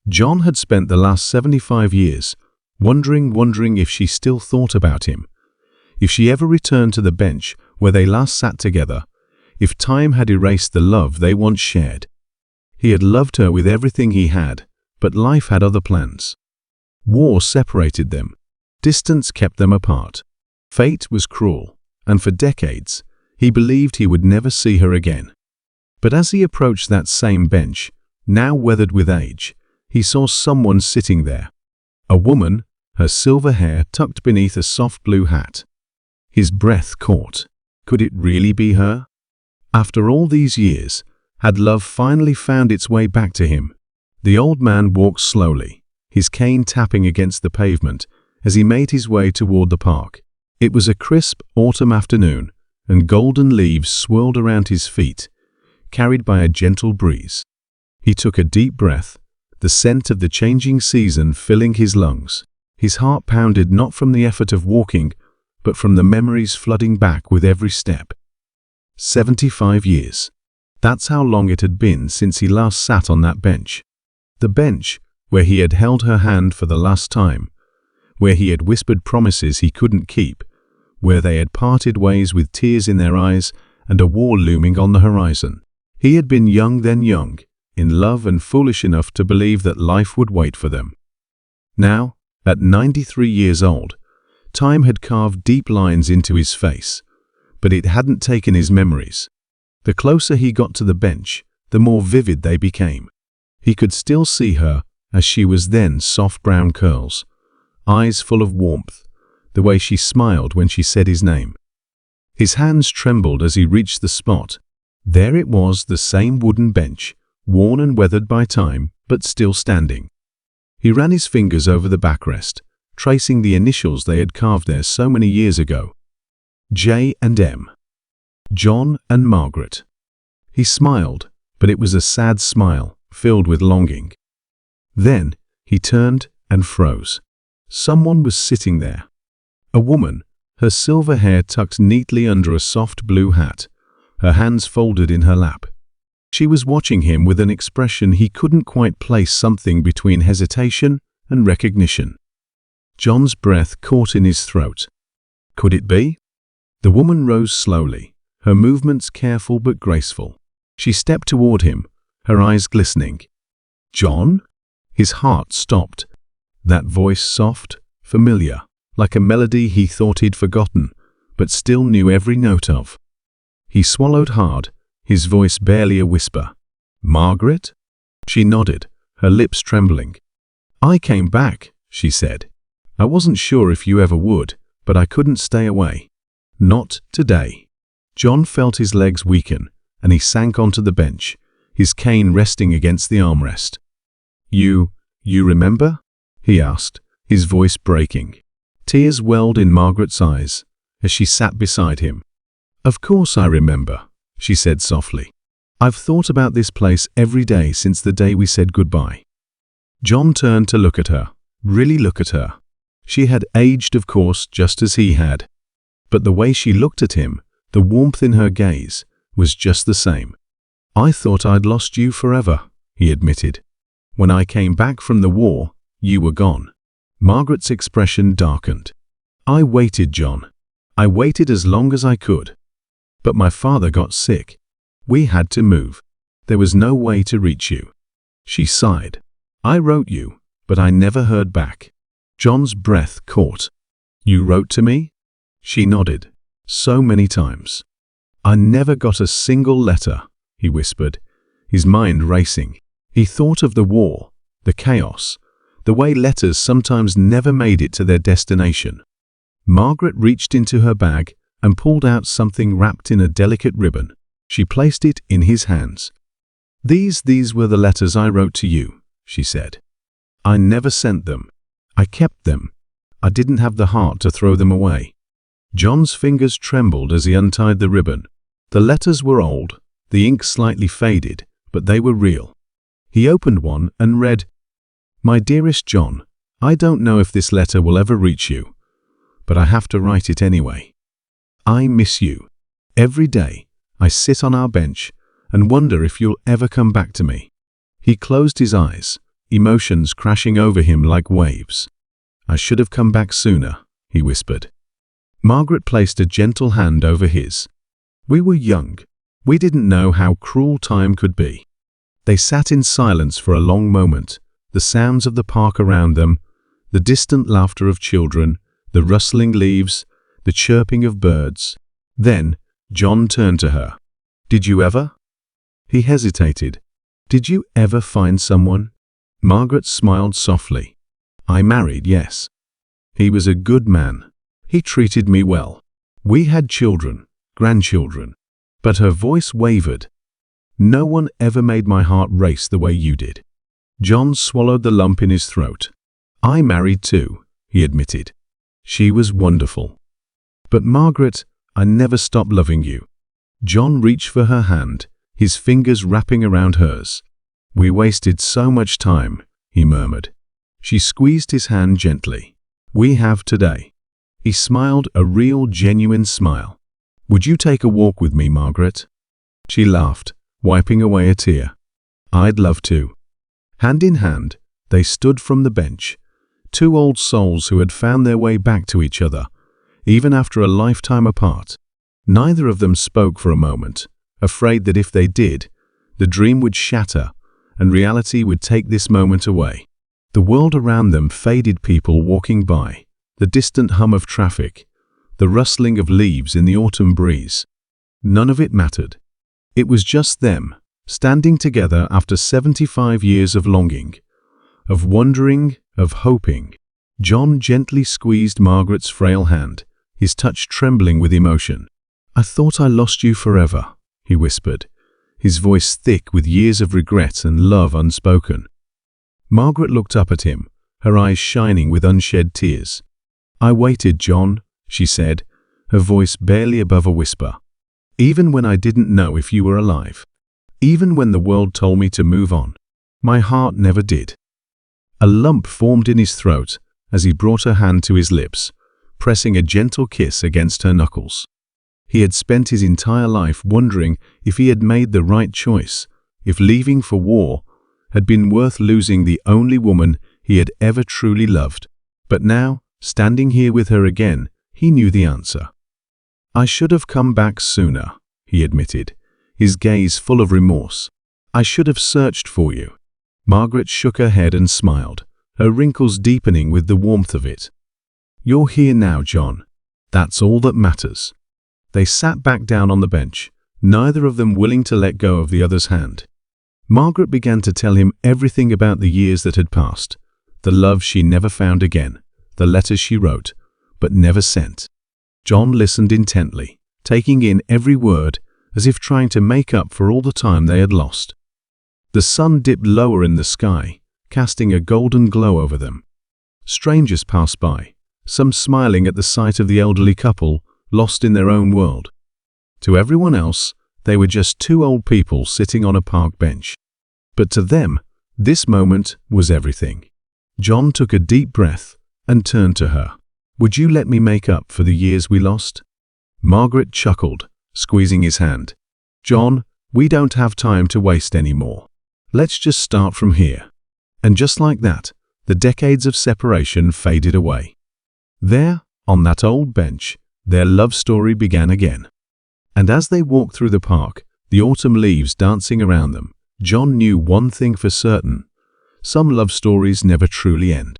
John had spent the last 75 years wondering if she still thought about him, if she ever returned to the bench where they last sat together, if time had erased the love they once shared. He had loved her with everything he had, but life had other plans. War separated them. Distance kept them apart. Fate was cruel, and for decades, he believed he would never see her again. But as he approached that same bench, now weathered with age, he saw someone sitting there. A woman, her silver hair tucked beneath a soft blue hat. His breath caught. Could it really be her? After all these years, had love finally found its way back to him? The old man walked slowly, his cane tapping against the pavement as he made his way toward the park. It was a crisp autumn afternoon, and golden leaves swirled around his feet, carried by a gentle breeze. He took a deep breath, the scent of the changing season filling his lungs. His heart pounded not from the effort of walking, but from the memories flooding back with every step. 75 years. That's how long it had been since he last sat on that bench. The bench where he had held her hand for the last time, where he had whispered promises he couldn't keep, where they had parted ways with tears in their eyes and a war looming on the horizon. He had been young then young, in love and foolish enough to believe that life would wait for them. Now, at 93 years old, time had carved deep lines into his face, but it hadn't taken his memories. The closer he got to the bench, the more vivid they became. He could still see her as she was then, soft brown curls, eyes full of warmth, the way she smiled when she said his name. His hands trembled as he reached the spot. There it was, the same wooden bench, worn and weathered by time, but still standing. He ran his fingers over the backrest, tracing the initials they had carved there so many years ago. J and M. John and Margaret. He smiled, but it was a sad smile, filled with longing. Then he turned and froze. Someone was sitting there. A woman, her silver hair tucked neatly under a soft blue hat, her hands folded in her lap. She was watching him with an expression he couldn't quite place, something between hesitation and recognition. John's breath caught in his throat. Could it be? The woman rose slowly, her movements careful but graceful. She stepped toward him, her eyes glistening. John? His heart stopped. That voice soft, familiar, like a melody he thought he'd forgotten, but still knew every note of. He swallowed hard, his voice barely a whisper. Margaret? She nodded, her lips trembling. I came back, she said. I wasn't sure if you ever would, but I couldn't stay away. Not today. John felt his legs weaken, and he sank onto the bench, his cane resting against the armrest. You remember? He asked, his voice breaking. Tears welled in Margaret's eyes as she sat beside him. Of course I remember, she said softly. I've thought about this place every day since the day we said goodbye. John turned to look at her, really look at her. She had aged, of course, just as he had. But the way she looked at him, the warmth in her gaze, was just the same. I thought I'd lost you forever, he admitted. When I came back from the war, you were gone. Margaret's expression darkened. I waited, John. I waited as long as I could. But my father got sick. We had to move. There was no way to reach you. She sighed. I wrote you, but I never heard back. John's breath caught. You wrote to me? She nodded. So many times. I never got a single letter, he whispered, his mind racing. He thought of the war, the chaos, the way letters sometimes never made it to their destination. Margaret reached into her bag and pulled out something wrapped in a delicate ribbon. She placed it in his hands. These were the letters I wrote to you, she said. I never sent them. I kept them. I didn't have the heart to throw them away. John's fingers trembled as he untied the ribbon. The letters were old, the ink slightly faded, but they were real. He opened one and read, My dearest John, I don't know if this letter will ever reach you, but I have to write it anyway. I miss you. Every day, I sit on our bench and wonder if you'll ever come back to me. He closed his eyes, emotions crashing over him like waves. "I should have come back sooner," he whispered. Margaret placed a gentle hand over his. "We were young. We didn't know how cruel time could be." They sat in silence for a long moment, the sounds of the park around them, the distant laughter of children, the rustling leaves, the chirping of birds. Then, John turned to her. "Did you ever?" He hesitated. "Did you ever find someone?" Margaret smiled softly. "I married, yes. He was a good man. He treated me well. We had children, grandchildren." But her voice wavered. "No one ever made my heart race the way you did." John swallowed the lump in his throat. "I married too," he admitted. "She was wonderful. But Margaret, I never stopped loving you." John reached for her hand, his fingers wrapping around hers. "We wasted so much time," he murmured. She squeezed his hand gently. "We have today." He smiled, a real, genuine smile. "Would you take a walk with me, Margaret?" She laughed, wiping away a tear. "I'd love to." Hand in hand, they stood from the bench, two old souls who had found their way back to each other, even after a lifetime apart. Neither of them spoke for a moment, afraid that if they did, the dream would shatter and reality would take this moment away. The world around them faded, people walking by, the distant hum of traffic, the rustling of leaves in the autumn breeze. None of it mattered. It was just them, standing together after 75 years of longing, of wondering, of hoping. John gently squeezed Margaret's frail hand, his touch trembling with emotion. "I thought I lost you forever," he whispered, his voice thick with years of regret and love unspoken. Margaret looked up at him, her eyes shining with unshed tears. "I waited, John," she said, her voice barely above a whisper. "Even when I didn't know if you were alive. Even when the world told me to move on. My heart never did." A lump formed in his throat as he brought her hand to his lips, pressing a gentle kiss against her knuckles. He had spent his entire life wondering if he had made the right choice, if leaving for war had been worth losing the only woman he had ever truly loved. But now, standing here with her again, he knew the answer. "I should have come back sooner," he admitted, his gaze full of remorse. "I should have searched for you." Margaret shook her head and smiled, her wrinkles deepening with the warmth of it. "You're here now, John. That's all that matters." They sat back down on the bench, neither of them willing to let go of the other's hand. Margaret began to tell him everything about the years that had passed, the love she never found again, the letters she wrote, but never sent. John listened intently, taking in every word as if trying to make up for all the time they had lost. The sun dipped lower in the sky, casting a golden glow over them. Strangers passed by, some smiling at the sight of the elderly couple, lost in their own world. To everyone else, they were just two old people sitting on a park bench. But to them, this moment was everything. John took a deep breath and turned to her. "Would you let me make up for the years we lost?" Margaret chuckled, squeezing his hand. "John, we don't have time to waste anymore. Let's just start from here." And just like that, the decades of separation faded away. There, on that old bench, their love story began again. And as they walked through the park, the autumn leaves dancing around them, John knew one thing for certain: some love stories never truly end.